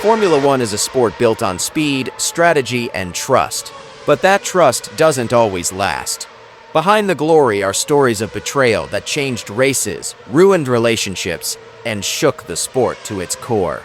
Formula One is a sport built on speed, strategy, and trust. But that trust doesn't always last. Behind the glory are stories of betrayal that changed races, ruined relationships, and shook the sport to its core.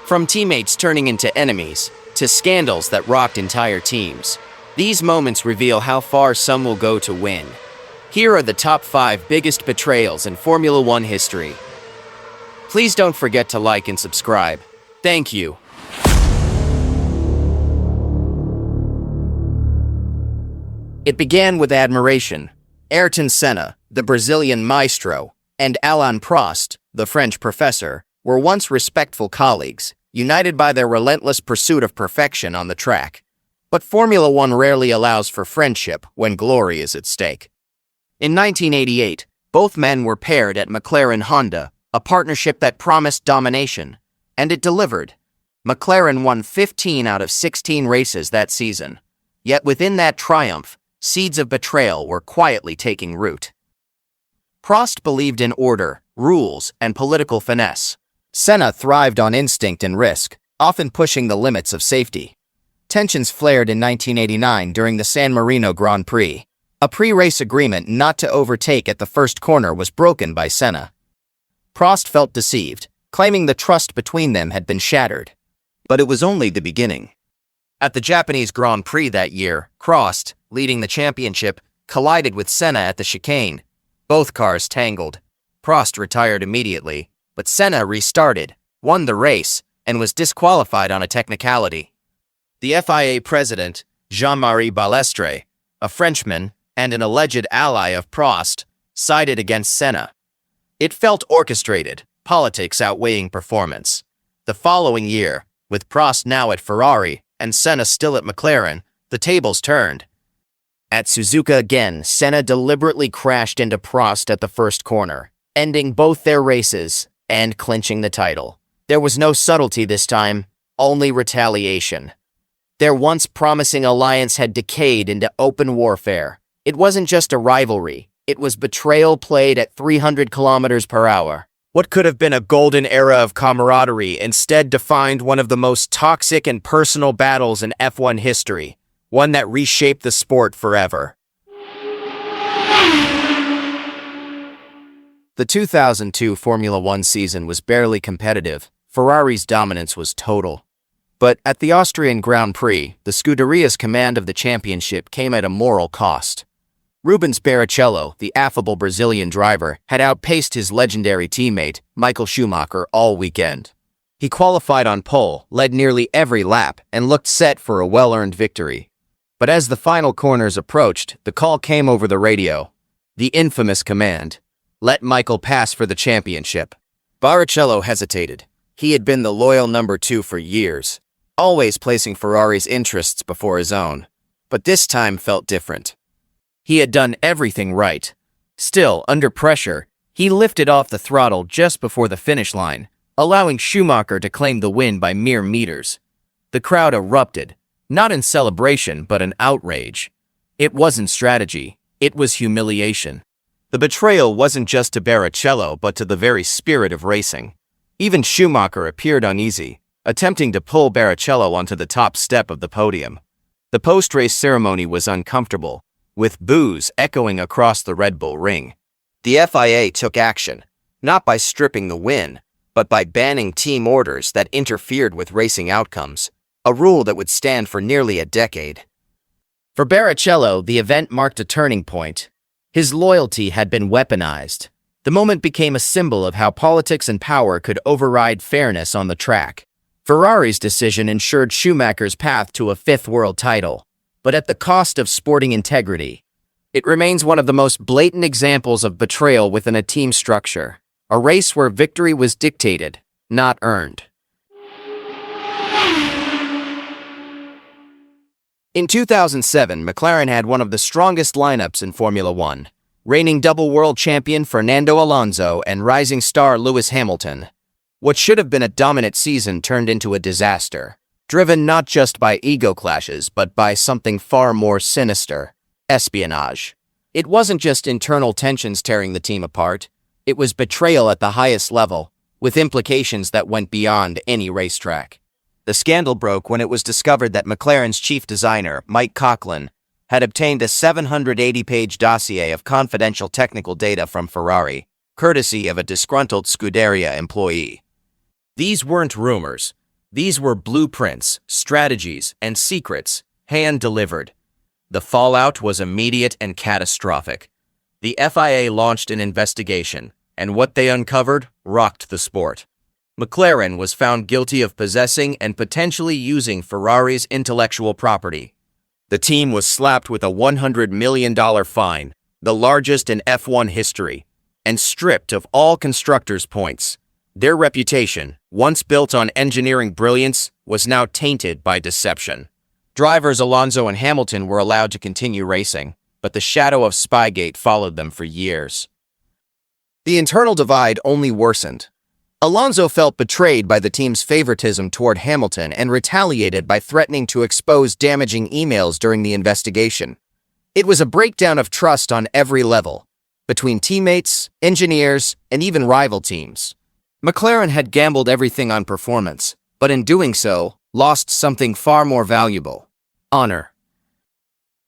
From teammates turning into enemies, to scandals that rocked entire teams, these moments reveal how far some will go to win. Here are the top 5 biggest betrayals in Formula One history. Please don't forget to like and subscribe. Thank you. It began with admiration. Ayrton Senna, the Brazilian maestro, and Alain Prost, the French professor, were once respectful colleagues, united by their relentless pursuit of perfection on the track. But Formula One rarely allows for friendship when glory is at stake. In 1988, both men were paired at McLaren-Honda, a partnership that promised domination, and it delivered. McLaren won 15 out of 16 races that season. Yet within that triumph, seeds of betrayal were quietly taking root. Prost believed in order, rules, and political finesse. Senna thrived on instinct and risk, often pushing the limits of safety. Tensions flared in 1989 during the San Marino Grand Prix. A pre-race agreement not to overtake at the first corner was broken by Senna. Prost felt deceived, claiming the trust between them had been shattered. But it was only the beginning. At the Japanese Grand Prix that year, Prost, leading the championship, collided with Senna at the chicane. Both cars tangled. Prost retired immediately, but Senna restarted, won the race, and was disqualified on a technicality. The FIA president, Jean-Marie Balestre, a Frenchman and an alleged ally of Prost, sided against Senna. It felt orchestrated, politics outweighing performance. The following year, with Prost now at Ferrari and Senna still at McLaren, the tables turned. At Suzuka again, Senna deliberately crashed into Prost at the first corner, ending both their races and clinching the title. There was no subtlety this time, only retaliation. Their once promising alliance had decayed into open warfare. It wasn't just a rivalry, it was betrayal played at 300 kilometers per hour. What could have been a golden era of camaraderie instead defined one of the most toxic and personal battles in F1 history, one that reshaped the sport forever. The 2002 Formula One season was barely competitive. Ferrari's dominance was total. But at the Austrian Grand Prix, the Scuderia's command of the championship came at a moral cost. Rubens Barrichello, the affable Brazilian driver, had outpaced his legendary teammate, Michael Schumacher, all weekend. He qualified on pole, led nearly every lap, and looked set for a well-earned victory. But as the final corners approached, the call came over the radio. The infamous command: let Michael pass for the championship. Barrichello hesitated. He had been the loyal number 2 for years, always placing Ferrari's interests before his own. But this time felt different. He had done everything right. Still, under pressure, he lifted off the throttle just before the finish line, allowing Schumacher to claim the win by mere meters. The crowd erupted, not in celebration but in outrage. It wasn't strategy, it was humiliation. The betrayal wasn't just to Barrichello but to the very spirit of racing. Even Schumacher appeared uneasy, attempting to pull Barrichello onto the top step of the podium. The post-race ceremony was uncomfortable, with boos echoing across the Red Bull ring. The FIA took action, not by stripping the win, but by banning team orders that interfered with racing outcomes, a rule that would stand for nearly a decade. For Barrichello, the event marked a turning point. His loyalty had been weaponized. The moment became a symbol of how politics and power could override fairness on the track. Ferrari's decision ensured Schumacher's path to a 5th world title, but at the cost of sporting integrity. It remains one of the most blatant examples of betrayal within a team structure, a race where victory was dictated, not earned. In 2007, McLaren had one of the strongest lineups in Formula One, reigning double world champion Fernando Alonso and rising star Lewis Hamilton. What should have been a dominant season turned into a disaster, driven not just by ego clashes but by something far more sinister: espionage. It wasn't just internal tensions tearing the team apart, it was betrayal at the highest level, with implications that went beyond any racetrack. The scandal broke when it was discovered that McLaren's chief designer, Mike Coughlin, had obtained a 780-page dossier of confidential technical data from Ferrari, courtesy of a disgruntled Scuderia employee. These weren't rumors. These were blueprints, strategies, and secrets, hand-delivered. The fallout was immediate and catastrophic. The FIA launched an investigation, and what they uncovered rocked the sport. McLaren was found guilty of possessing and potentially using Ferrari's intellectual property. The team was slapped with a $100 million fine, the largest in F1 history, and stripped of all constructors' points. Their reputation, once built on engineering brilliance, was now tainted by deception. Drivers Alonso and Hamilton were allowed to continue racing, but the shadow of Spygate followed them for years. The internal divide only worsened. Alonso felt betrayed by the team's favoritism toward Hamilton and retaliated by threatening to expose damaging emails during the investigation. It was a breakdown of trust on every level, between teammates, engineers, and even rival teams. McLaren had gambled everything on performance, but in doing so, lost something far more valuable: honor.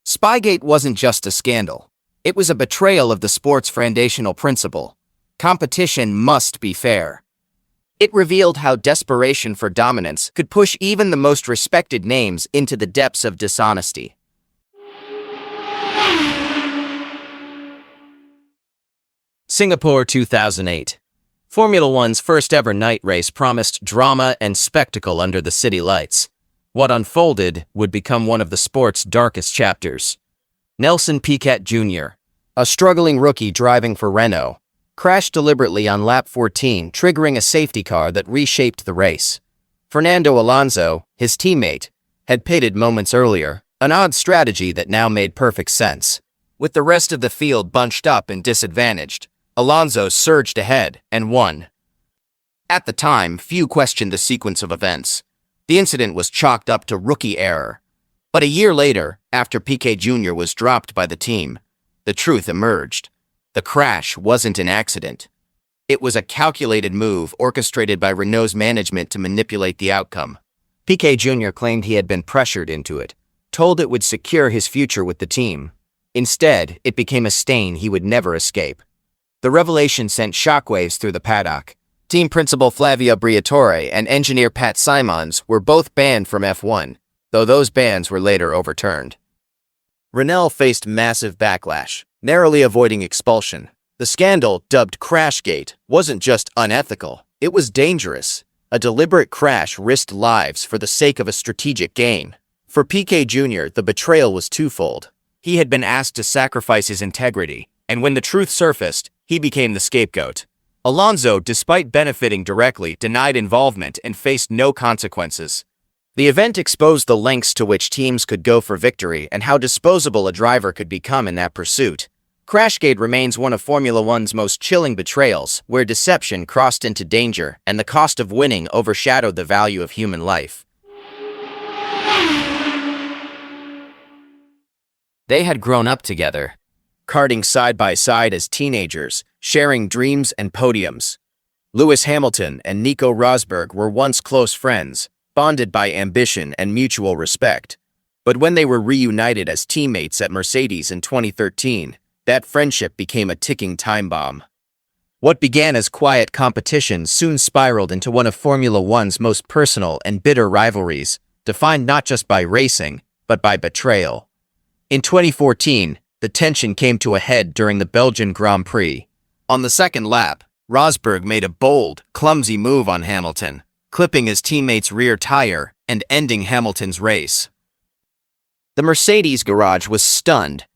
Spygate wasn't just a scandal. It was a betrayal of the sport's foundational principle: competition must be fair. It revealed how desperation for dominance could push even the most respected names into the depths of dishonesty. Singapore 2008. Formula One's first ever night race promised drama and spectacle under the city lights. What unfolded would become one of the sport's darkest chapters. Nelson Piquet Jr., a struggling rookie driving for Renault, crashed deliberately on lap 14, triggering a safety car that reshaped the race. Fernando Alonso, his teammate, had pitted moments earlier, an odd strategy that now made perfect sense. With the rest of the field bunched up and disadvantaged, Alonso surged ahead and won. At the time, few questioned the sequence of events. The incident was chalked up to rookie error. But a year later, after Piquet Jr. was dropped by the team, the truth emerged. The crash wasn't an accident. It was a calculated move orchestrated by Renault's management to manipulate the outcome. Piquet Jr. claimed he had been pressured into it, told it would secure his future with the team. Instead, it became a stain he would never escape. The revelation sent shockwaves through the paddock. Team principal Flavio Briatore and engineer Pat Simons were both banned from F1, though those bans were later overturned. Renault faced massive backlash, narrowly avoiding expulsion. The scandal, dubbed Crashgate, wasn't just unethical, it was dangerous. A deliberate crash risked lives for the sake of a strategic gain. For Piquet Jr., the betrayal was twofold. He had been asked to sacrifice his integrity, and when the truth surfaced, he became the scapegoat. Alonso, despite benefiting directly, denied involvement and faced no consequences. The event exposed the lengths to which teams could go for victory and how disposable a driver could become in that pursuit. Crashgate remains one of Formula One's most chilling betrayals, where deception crossed into danger and the cost of winning overshadowed the value of human life. They had grown up together, karting side by side as teenagers, sharing dreams and podiums. Lewis Hamilton and Nico Rosberg were once close friends, bonded by ambition and mutual respect. But when they were reunited as teammates at Mercedes in 2013, that friendship became a ticking time bomb. What began as quiet competition soon spiraled into one of Formula One's most personal and bitter rivalries, defined not just by racing, but by betrayal. In 2014, the tension came to a head during the Belgian Grand Prix. On the second lap, Rosberg made a bold, clumsy move on Hamilton, clipping his teammate's rear tire and ending Hamilton's race. The Mercedes garage was stunned.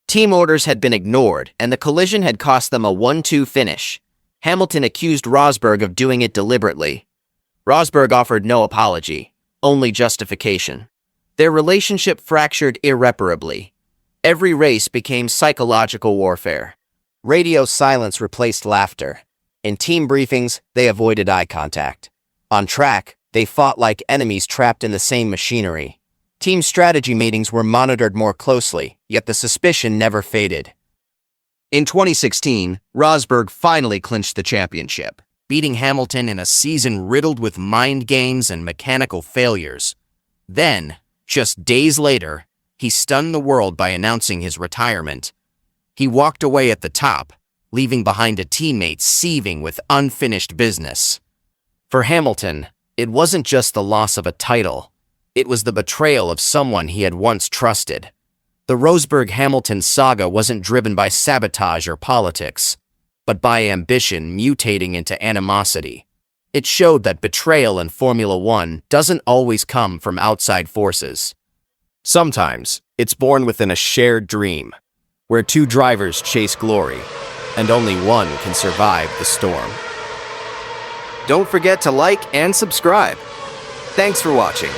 Team orders had been ignored, and the collision had cost them a 1-2 finish. Hamilton accused Rosberg of doing it deliberately. Rosberg offered no apology, only justification. Their relationship fractured irreparably. Every race became psychological warfare. Radio silence replaced laughter. In team briefings, they avoided eye contact. On track, they fought like enemies trapped in the same machinery. Team strategy meetings were monitored more closely, yet the suspicion never faded. In 2016, Rosberg finally clinched the championship. beating Hamilton in a season riddled with mind games and mechanical failures. Then, just days later, he stunned the world by announcing his retirement. He walked away at the top, leaving behind a teammate seething with unfinished business. For Hamilton, it wasn't just the loss of a title. It was the betrayal of someone he had once trusted. The Rosberg-Hamilton saga wasn't driven by sabotage or politics, but by ambition mutating into animosity. It showed that betrayal in Formula One doesn't always come from outside forces. Sometimes, it's born within a shared dream, where two drivers chase glory, and only one can survive the storm. Don't forget to like and subscribe. Thanks for watching.